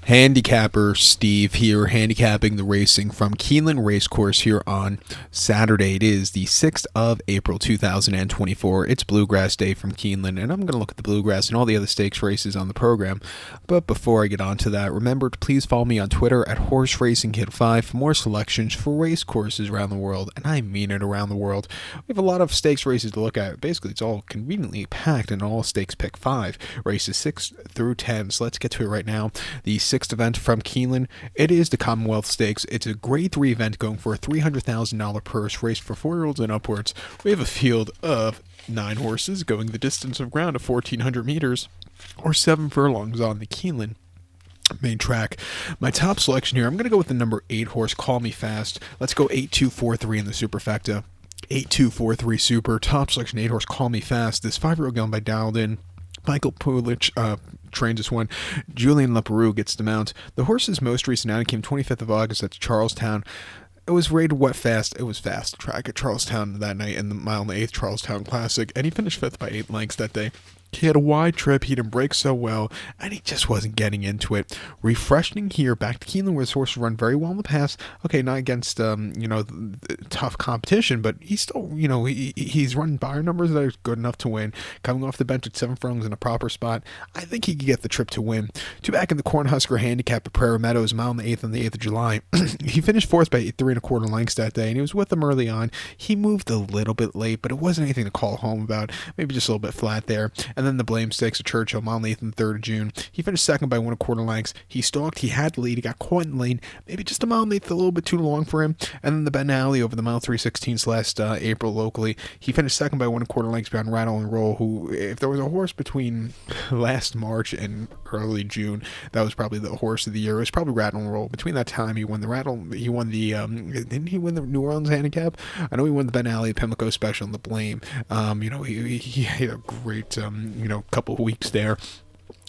Handicapper Steve here, handicapping the racing from Keeneland Racecourse here on Saturday. It is the 6th of April 2024. It's Bluegrass Day from Keeneland, and I'm going to look at the Bluegrass and all the other stakes races on the program. But before I get on to that, remember to please follow me on Twitter at HorseRacingKid5 for more selections for race courses around the world, and I mean it, around the world. We have a lot of stakes races to look at. Basically, it's all conveniently packed in all stakes pick 5, races 6 through 10. So let's get to it right now. The sixth event from Keeneland, it is the Commonwealth Stakes. It's a grade 3 event going for a $300,000 purse, race for 4-year-olds and upwards. We have a field of 9 horses going the distance of ground of 1,400 meters or 7 furlongs on the Keeneland main track. My top selection here, I'm going to go with the number 8 horse, Call Me Fast. Let's go 8-2-4-3 in the superfecta. 8-2-4-3 super, top selection 8 horse, Call Me Fast. This 5-year-old going by Dialed In. Michael Pulich trains this one. Julian Leperoux gets the mount. The horse's most recent outing came 25th of August at Charlestown. It was rated wet fast. It was fast track at Charlestown that night in the mile and the 8th Charlestown Classic, and he finished 5th by 8 lengths that day. He had a wide trip, he didn't break so well, and he just wasn't getting into it. Refreshing here, back to Keeneland, where his horses run very well in the past. Okay, not against, tough competition, but he's still, he's running bar numbers that are good enough to win. Coming off the bench at 7 furlongs in a proper spot, I think he could get the trip to win. 2 back in the Cornhusker handicap at Prairie Meadows, mile and the 8th on the 8th of July. He finished 4th by 3 1/4 lengths that day, and he was with them early on. He moved a little bit late, but it wasn't anything to call home about. Maybe just a little bit flat there. And then the Blame Stakes at Churchill, mile and 8th on the 3rd of June. He finished 2nd by 1 1/4 lengths. He stalked, he had the lead, he got caught in the lane. Maybe just a mile and 8th, a little bit too long for him. And then the Ben Alley over the mile 3/16 last April locally. He finished 2nd by 1 1/4 lengths behind Rattle and Roll, who, if there was a horse between last March and early June, that was probably the horse of the year. It was probably Rattle and Roll. Between that time, he won the didn't he win the New Orleans handicap? I know he won the Ben Alley Pimlico Special and the Blame. He had a great, couple of weeks there.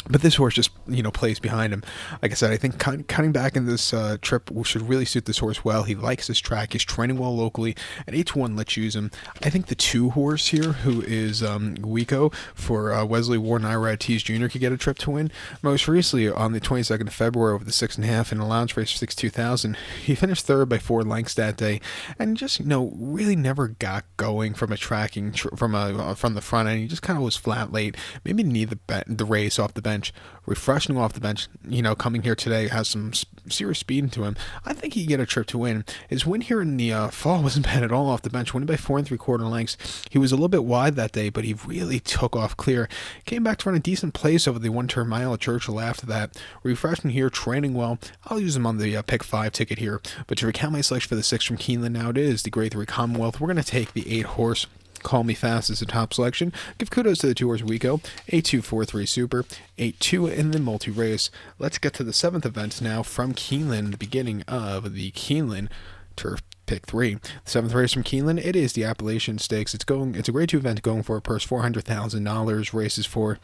But this horse just, plays behind him. Like I said, I think cutting back in this trip should really suit this horse well. He likes this track. He's training well locally. At 8-1, let's use him. I think the 2 horse here, who is Wico for Wesley Ward and Ira Tees Jr., could get a trip to win. Most recently, on the 22nd of February, over the 6.5 in a allowance race for 62,000, he finished 3rd by 4 lengths that day, and just, really never got going from a tracking from the front end. He just kind of was flat late. Maybe need the race off the bench. Refreshing off the bench, coming here today, has some serious speed into him. I think he can get a trip to win. His win here in the fall wasn't bad at all off the bench, winning by 4 3/4 lengths. He was a little bit wide that day, but he really took off clear. Came back to run a decent place over the 1-turn mile at Churchill after that. Refreshing here, training well. I'll use him on the pick 5 ticket here. But to recount my selection for the 6 from Keeneland, now it is the grade 3 Commonwealth. We're going to take the 8 horse. Call Me Fast as the top selection. Give kudos to the 2 horse Wico. 8-2-4-3 super. 8-2 in the multi-race. Let's get to the 7th event now from Keeneland, the beginning of the Keeneland Turf Pick 3. The 7th race from Keeneland, it is the Appalachian Stakes. It's a grade 2 event going for a purse $400,000. Races for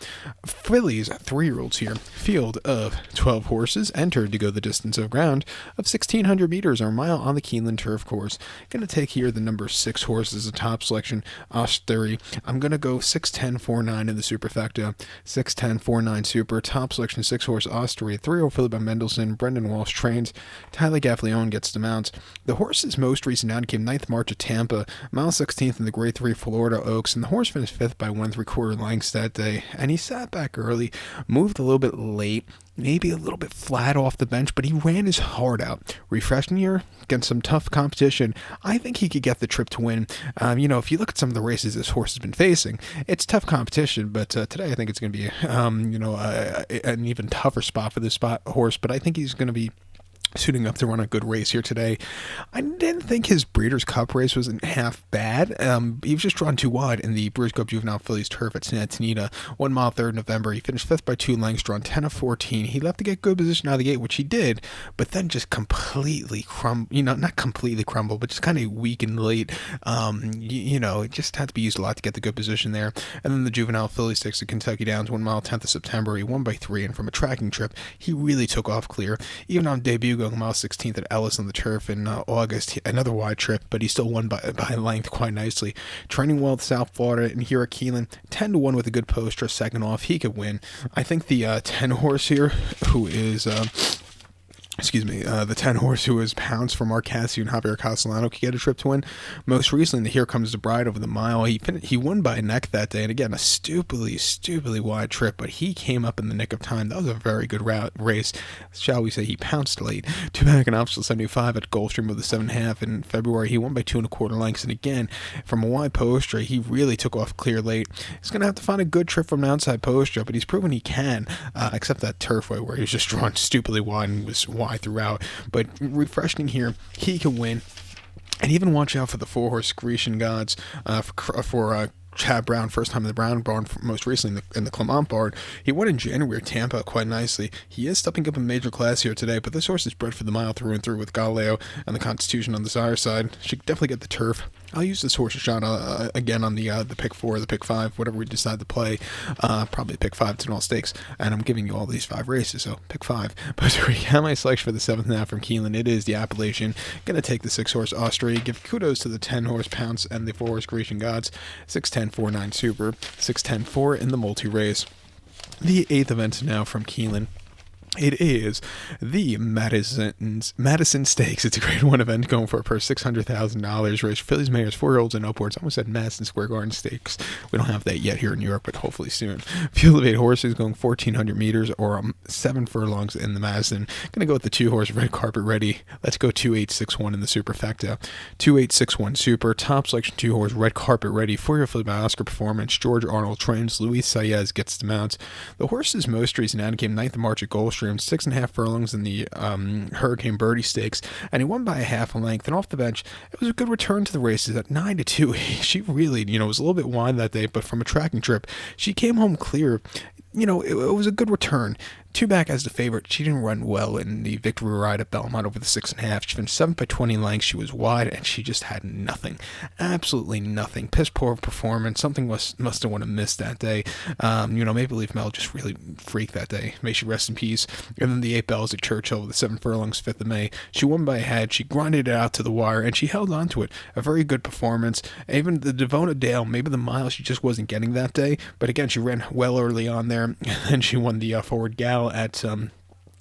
fillies, 3-year-olds here. Field of 12 horses entered to go the distance of ground of 1,600 meters or a mile on the Keeneland Turf Course. Going to take here the number 6 horse as a top selection, Osteri. I'm going to go 6-10-4-9 in the superfecta. 6-10-4-9 super. Top selection 6 horse Osteri. 3-year-old filly by Mendelssohn. Brendan Walsh trains. Tyler Gaffleone gets the mount. The horse's most recent outing came 9th March at Tampa, mile 16th in the grade 3 Florida Oaks, and the horse finished 5th by 1 3/4 lengths that day. And he sat back early, moved a little bit late, maybe a little bit flat off the bench, but he ran his heart out. Refreshing here against some tough competition. I think he could get the trip to win. If you look at some of the races this horse has been facing, it's tough competition, but today I think it's going to be, an even tougher spot for this horse, but I think he's going to be suiting up to run a good race here today. I didn't think his Breeders' Cup race wasn't half bad. He was just drawn too wide in the Breeders' Cup Juvenile Fillies Turf at Santa Anita, 1 mile 3rd November. He finished 5th by 2 lengths, drawn 10 of 14. He left to get good position out of the gate, which he did, but then just completely not completely crumbled, but just kind of weak and late. It just had to be used a lot to get the good position there. And then the Juvenile Fillies Stakes at Kentucky Downs, 1 mile 10th of September. He won by 3, and from a tracking trip, he really took off clear. Even on debut, going mile 16th at Ellis on the turf in August. Another wide trip, but he still won by length quite nicely. Training well at South Florida and here at Keeneland, 10-1 with a good poster, second off. He could win. I think the 10 horse here, who is the 10 horse who was pounced for Mark Cassidy and Javier Castellano could get a trip to win. Most recently, the Here Comes the Bride over the mile. He won by a neck that day, and again, a stupidly wide trip, but he came up in the nick of time. That was a very good race. Shall we say he pounced late. Two back and optional 75 at Gulfstream with the 7.5 in February. He won by 2 1/4 lengths, and again, from a wide poster, he really took off clear late. He's going to have to find a good trip from an outside poster, but he's proven he can, except that Turfway where he was just drawn stupidly wide and was wide throughout. But refreshing here, he can win. And even watch out for the 4-horse Grecian Gods for Chad Brown, first time in the Brown barn, most recently in the Clement barn. He won in January at Tampa quite nicely. He is stepping up in major class here today, but this horse is bred for the mile through and through with Galileo and the Constitution on the sire side. Should definitely get the turf. I'll use this horse shot again on the pick 4, the pick 5, whatever we decide to play. Probably pick 5 to all stakes, and I'm giving you all these 5 races, so pick 5. But to recap my selection for the 7th half from Keeneland, it is the Appalachian. Going to take the 6-horse Austria. Give kudos to the 10-horse Pounce and the 4-horse Grecian Gods. 6-10-4-9 Super. 6-10-4 in the multi-race. The 8th event now from Keeneland. It is the Madison Stakes. It's a Grade 1 event going for a purse $600,000. Race for fillies, mares, 4-year-olds, and upwards. I almost said Madison Square Garden Stakes. We don't have that yet here in New York, but hopefully soon. Field of 8 horses going 1,400 meters or 7 furlongs in the Madison. Going to go with the 2-horse Red Carpet Ready. Let's go 2-8-6-1 in the superfecta. 2-8-6-1 super. Top selection 2-horse Red Carpet Ready. 4-year filly by Oscar Performance. George Arnold trains. Luis Saez gets the mounts. The horse's most recent out came 9th of March at Gulfstream. 6.5 furlongs in the Hurricane Birdie Stakes, and he won by a half a length. And off the bench, it was a good return to the races at 9-2. She really, was a little bit wide that day, but from a tracking trip, she came home clear. It was a good return. 2 back as the favorite. She didn't run well in the victory ride at Belmont over the 6.5. She finished 7 by 20 lengths. She was wide, and she just had nothing. Absolutely nothing. Piss poor performance. Something must have went amiss that day. Maple Leaf Mel just really freaked that day. May she rest in peace. And then the 8 Bells at Churchill with the 7 furlongs, 5th of May. She won by a head. She grinded it out to the wire, and she held on to it. A very good performance. Even the Devona Dale, maybe the mile she just wasn't getting that day, but again, she ran well early on there, and then she won the Forward Gal at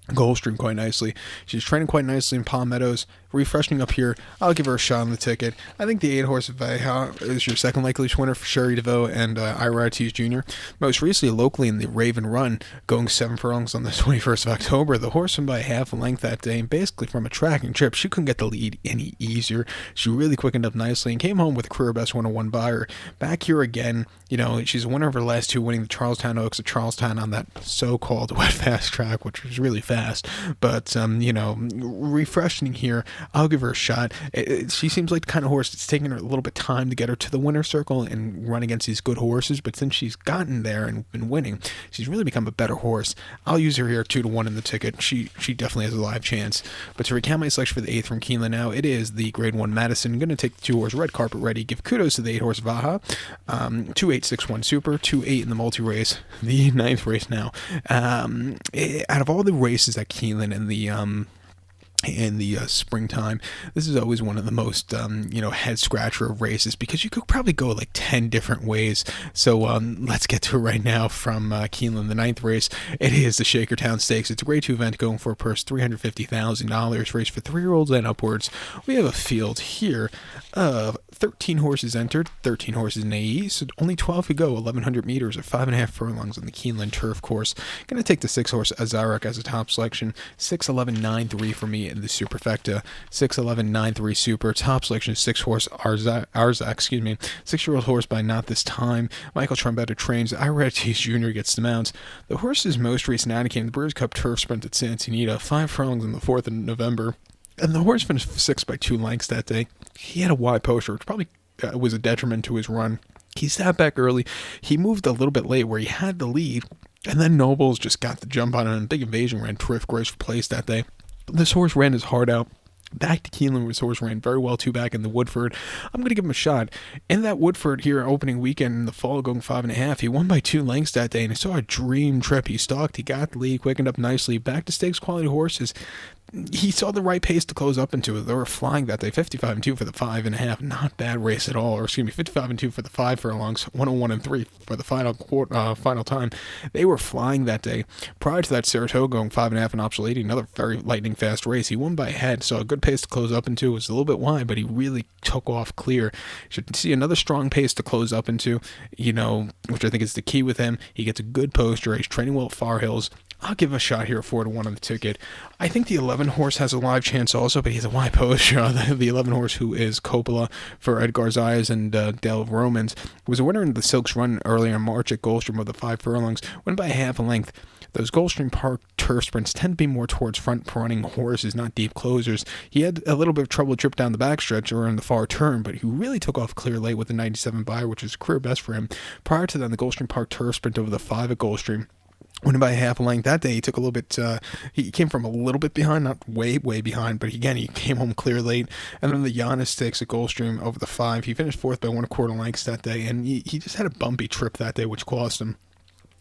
Gulfstream quite nicely. She's training quite nicely in Palm Meadows. Refreshing up here, I'll give her a shot on the ticket. I think the 8-horse Veja is your second likeliest winner for Sherry DeVoe and Ira Ortiz Jr. Most recently, locally in the Raven Run, going 7 furlongs on the 21st of October. The horse won by a half a length that day, and basically from a tracking trip, she couldn't get the lead any easier. She really quickened up nicely and came home with a career best 101 by her. Back here again, she's a winner of her last 2, winning the Charlestown Oaks at Charlestown on that so-called wet fast track, which was really fast. But, refreshing here. I'll give her a shot. She seems like the kind of horse that's taking her a little bit time to get her to the winner's circle and run against these good horses, but since she's gotten there and been winning, she's really become a better horse. I'll use her here 2-1 in the ticket. She definitely has a live chance. But to recount my selection for the 8th from Keeneland now, it is the Grade 1 Madison. I'm going to take the 2-horse Red Carpet Ready. Give kudos to the 8-horse Vaha. 2-8-6-1 Super. 2-8 in the multi-race. The 9th race now. Out of all the races at Keeneland and the springtime, this is always one of the most head scratcher of races, because you could probably go like 10 different ways. So let's get to it right now from Keeneland, the 9th race. It is the Shakertown Stakes. It's a Grade 2 event going for a purse $350,000. Race for 3-year-olds and upwards. We have a field here of 13 horses entered, 13 horses in AE, so only 12 could go 1,100 meters or 5.5 furlongs on the Keeneland turf course. Going to take the 6-horse Azarek as a top selection. 6-11-9-3 for me in the superfecta. 6-11-9-3 super. Top selection 6-horse Arzak, 6-year-old horse by Not This Time. Michael Trombetta trains. Ira Ortiz Jr. gets the mounts. The horse's most recent outing came the Brewers Cup Turf Sprint at Santa Anita, 5 furlongs on the 4th of November. And the horse finished 6 by 2 lengths that day. He had a wide poster, which probably was a detriment to his run. He sat back early. He moved a little bit late where he had the lead. And then Nobles just got the jump on him. And Big Invasion ran terrific race for place that day. This horse ran his heart out. Back to Keeneland, this horse ran very well 2 back in the Woodford. I'm going to give him a shot. In that Woodford here opening weekend in the fall, going 5.5, he won by 2 lengths that day, and he saw a dream trip. He stalked, he got the lead, quickened up nicely. Back to stakes quality horses. he saw the right pace to close up into it. They were flying that day, 55-2 for the 5.5, not bad race at all. Or excuse me, 55-2 for the 5 furlongs, 101-3 for the final time. They were flying that day. Prior to that, Saratoga going 5.5 and Option 80, another very lightning fast race. He won by a head, so a good pace to close up into. It was a little bit wide, but he really took off clear. Should see another strong pace to close up into, which I think is the key with him. He gets a good poster. He's training well at Far Hills. I'll give a shot here at 4-1 on the ticket. I think the 11 horse has a live chance also, but he's a wide poster. The 11 horse, who is Coppola for Edgar Zayas and Dale Romans, was a winner in the Silks run earlier in March at Gulfstream with the 5 furlongs, went by half a length. Those Gulfstream Park turf sprints tend to be more towards front-running horses, not deep closers. He had a little bit of trouble trip down the backstretch or in the far turn, but he really took off clear late with the 97 buyer, which is a career best for him. Prior to that, the Gulfstream Park turf sprint over the 5 at Gulfstream, winning by half a length. That day, he took a little bit, he came from a little bit behind, not way behind, but again, he came home clear late. And then the Giannis Stakes at Gulfstream over the 5, he finished 4th by 1/4 lengths that day, and he just had a bumpy trip that day, which cost him.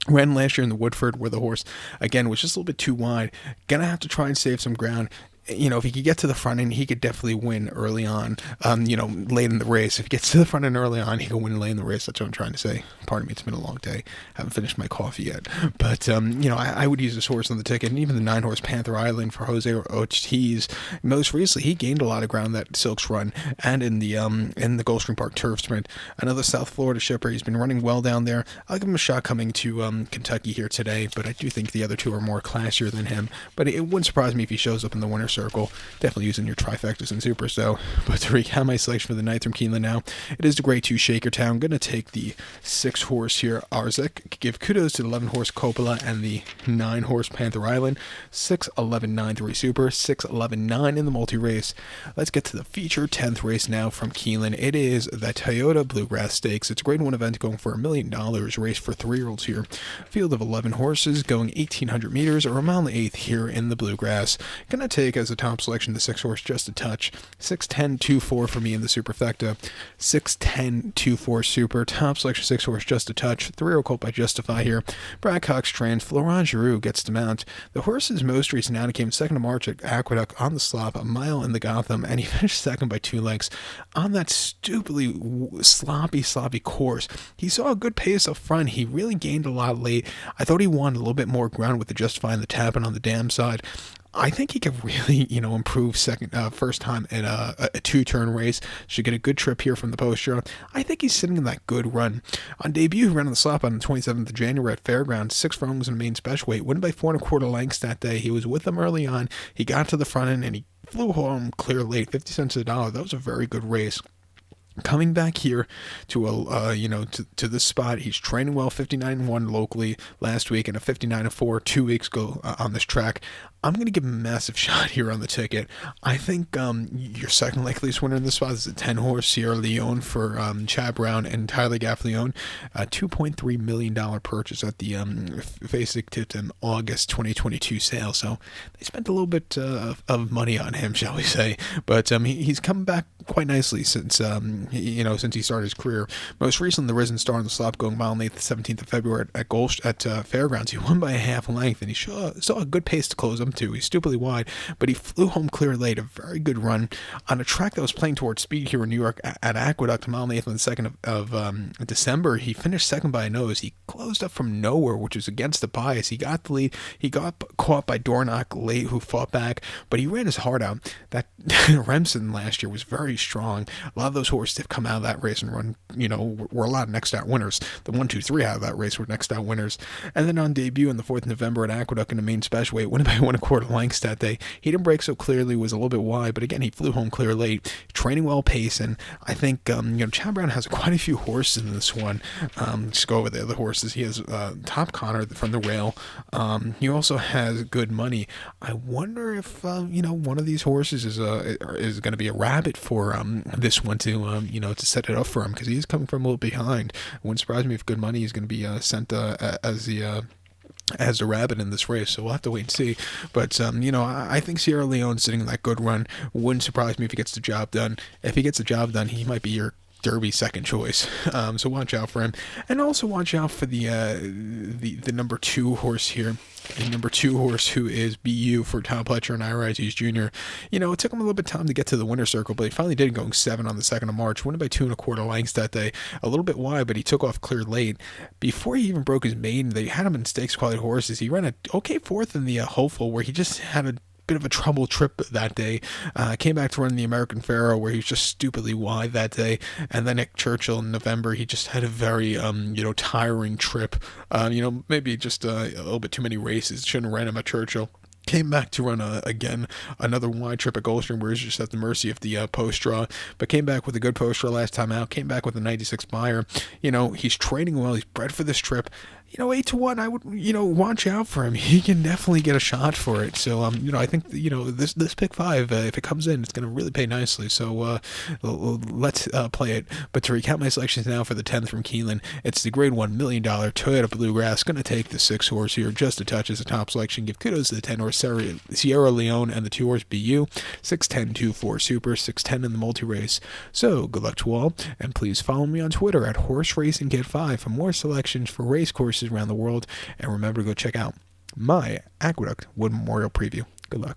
Ran last year in the Woodford, where the horse, again, was just a little bit too wide. Gonna have to try and save some ground. If he could get to the front end, he could definitely win early on, late in the race. If he gets to the front end early on, he can win late in the race. That's what I'm trying to say. Pardon me, it's been a long day. Haven't finished my coffee yet. But, I would use this horse on the ticket, and even the 9 horse Panther Island for Jose Ortiz. Most recently, he gained a lot of ground that Silks run and in the Gulfstream Park turf sprint. Another South Florida shipper. He's been running well down there. I'll give him a shot coming to Kentucky here today, but I do think the other two are more classier than him. But it wouldn't surprise me if he shows up in the winner's circle. Definitely using your trifectas and supers, though. But to recap my selection for the night from Keeneland now, it is the grade 2 Shakertown. I'm going to take the 6 horse here, Arzek. Give kudos to the 11 horse Coppola and the 9 horse Panther Island. 6-11-9-3 super, 6-11-9 in the multi-race. Let's get to the feature 10th race now from Keeneland. It is the Toyota Bluegrass Stakes. It's a grade 1 event going for $1 million, race for 3-year-olds here. Field of 11 horses going 1,800 meters or a mile and 1/8 here in the Bluegrass. Gonna take as a top selection the 6 horse Just a Touch. 6-10-2-4 for me in the superfecta. 6-10-2-4 super. Top selection 6 horse Just a Touch. 3-year-old colt by Justify here. Brad Cox trains. Florent Giroux gets to mount. The horse's most recent outing came 2nd of March at Aqueduct on the slop, a mile in the Gotham, and he finished 2nd by 2 lengths on that stupidly sloppy course. He saw a good pace up front. He really gained a lot late. I thought he won a little bit more ground with the Justify and the tapping on the dam side. I think he could really, improve first time in a 2-turn race. Should get a good trip here from the poster. I think he's sitting in that good run. On debut, he ran on the slop on the 27th of January at Fairgrounds. 6 furlongs in the main special weight. Won by 4 1/4 lengths that day. He was with them early on. He got to the front end and he flew home clear late, 50 cents a dollar. That was a very good race. Coming back here to to this spot, he's training well. 59-1 locally last week and a 59-4 2 weeks ago on this track. I'm going to give him a massive shot here on the ticket. I think your second likeliest winner in this spot is the 10 horse Sierra Leone for Chad Brown and Tyler Gaffleone. $2.3 million purchase at the Basic Tipped in August 2022 sale. So they spent a little bit of money on him, shall we say. But he's come back quite nicely since since he started his career. Most recently, the Risen Star on the slop going mile and 8th, 17th of February at Fairgrounds. He won by a half length, and he saw a good pace to close up to. He's stupidly wide, but he flew home clear late. A very good run on a track that was playing towards speed here in New York at Aqueduct, mile and 8th on the 2nd of December. He finished 2nd by a nose. He closed up from nowhere, which was against the bias. He got the lead. He got caught by Dornock late, who fought back, but he ran his heart out. That Remsen last year was very strong. A lot of those horses have come out of that race and run, were a lot of next out winners. The 1, 2, 3 out of that race were next out winners. And then on debut on the 4th of November at Aqueduct in the main special weight, winning by 1 1/4 lengths that day. He didn't break so clearly, was a little bit wide, but again, he flew home clear late, training well pace, and I think, Chad Brown has quite a few horses in this one. Just go over the other horses. He has Top Connor from the rail. He also has Good Money. I wonder if, one of these horses is going to be a rabbit for this one to set it up for him, because he's coming from a little behind. It wouldn't surprise me if Good Money is going to be sent as the rabbit in this race, so we'll have to wait and see. But, I think Sierra Leone sitting in that good run. Wouldn't surprise me if he gets the job done. If he gets the job done, he might be your Derby second choice. So watch out for him, and also watch out for the number 2 horse here. The number 2 horse, who is BU for Tom Pletcher and Ira Rises Jr. It took him a little bit of time to get to the winner's circle, but he finally did, going 7 on the 2nd of March, winning by 2 1/4 lengths that day. A little bit wide, but he took off clear late. Before he even broke his maiden, they had him in stakes quality horses. He ran a okay 4th in the Hopeful, where he just had a bit of a trouble trip that day. Came back to run the American Pharaoh, where he was just stupidly wide that day. And then at Churchill in November, he just had a very tiring trip. Maybe just a little bit too many races. Shouldn't have ran him at Churchill. Came back to run again another wide trip at Gulfstream, where he's just at the mercy of the post draw, but came back with a good post draw last time out. Came back with a 96 buyer. He's training well. He's bred for this trip. 8 to 1, I would, watch out for him. He can definitely get a shot for it. So, I think, this pick 5, if it comes in, it's going to really pay nicely. So, let's play it. But to recount my selections now for the 10th from Keeneland, it's the grade $1 million Toyota Bluegrass. Going to take the 6 horse here just a touch as a top selection. Give kudos to the 10 horse Sierra Leone and the 2 horse BU. 610-2-4 Super, 610 in the multi race. So, good luck to all, and please follow me on Twitter at Horse Racing Kid 5 for more selections for race courses around the world. And remember to go check out my Aqueduct Wood Memorial preview. Good luck.